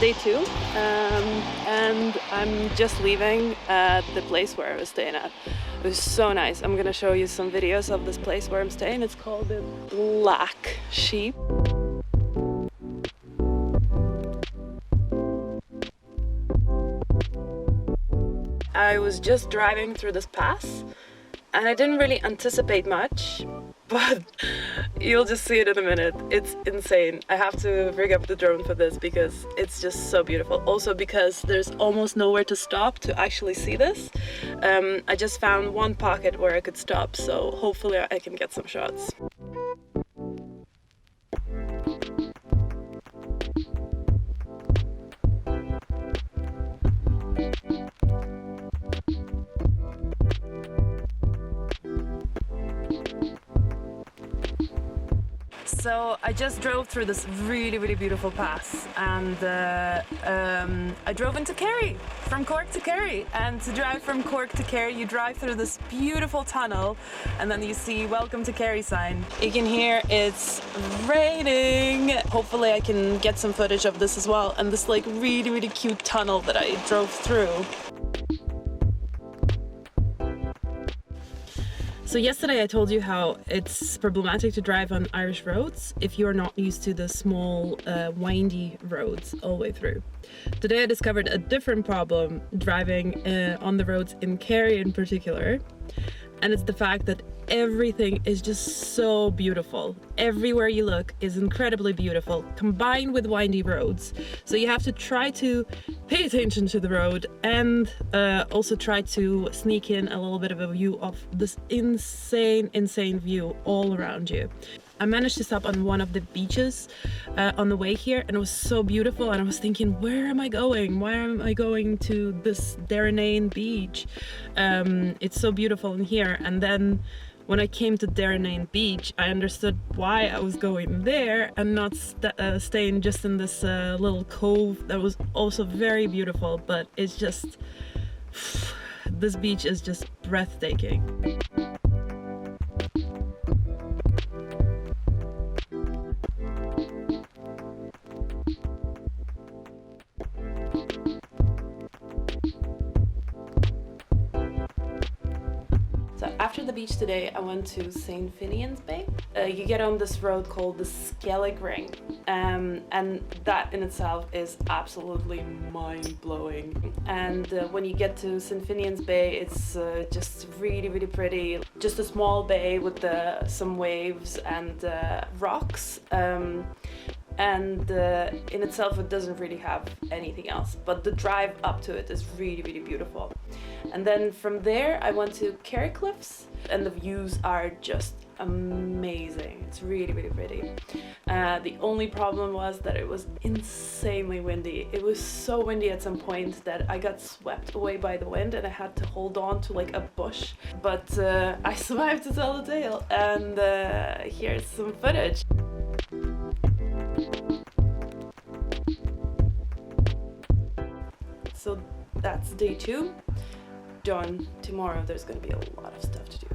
day 2, and I'm just leaving the place where I was staying at. It was so nice. I'm gonna show you some videos of this place where I'm staying. It's called the Black Sheep. I was just driving through this pass and I didn't really anticipate much, but you'll just see it in a minute. It's insane. I have to rig up the drone for this because it's just so beautiful. Also because there's almost nowhere to stop to actually see this. I just found one pocket where I could stop, so hopefully I can get some shots. So I just drove through this really beautiful pass, and I drove into Kerry, from Cork to Kerry. And to drive from Cork to Kerry, you drive through this beautiful tunnel, and then you see "Welcome to Kerry" sign. You can hear it's raining. Hopefully I can get some footage of this as well, and this like really cute tunnel that I drove through. So yesterday I told you how it's problematic to drive on Irish roads if you're not used to the small, windy roads all the way through. Today I discovered a different problem driving on the roads in Kerry in particular, and it's the fact that everything is just so beautiful. Everywhere you look is incredibly beautiful, combined with windy roads. So you have to try to pay attention to the road and also try to sneak in a little bit of a view of this insane view all around you. I managed to stop on one of the beaches on the way here, and it was so beautiful, and I was thinking, where am I going? Why am I going to this Derrynane Beach? It's so beautiful in here. And then when I came to Derrynane Beach, I understood why I was going there and not staying just in this little cove that was also very beautiful, but it's just, this beach is just breathtaking. So after the beach today, I went to St. Finian's Bay. You get on this road called the Skellig Ring, and that in itself is absolutely mind-blowing. And when you get to St. Finian's Bay, it's just really pretty. Just a small bay with some waves and rocks. And in itself it doesn't really have anything else, but the drive up to it is really beautiful. And then from there I went to Kerry Cliffs, and the views are just amazing. It's really pretty. The only problem was that it was insanely windy. It was so windy at some point that I got swept away by the wind and I had to hold on to like a bush, but I survived to tell the tale, and here's some footage. So that's day 2 done. Tomorrow there's gonna be a lot of stuff to do.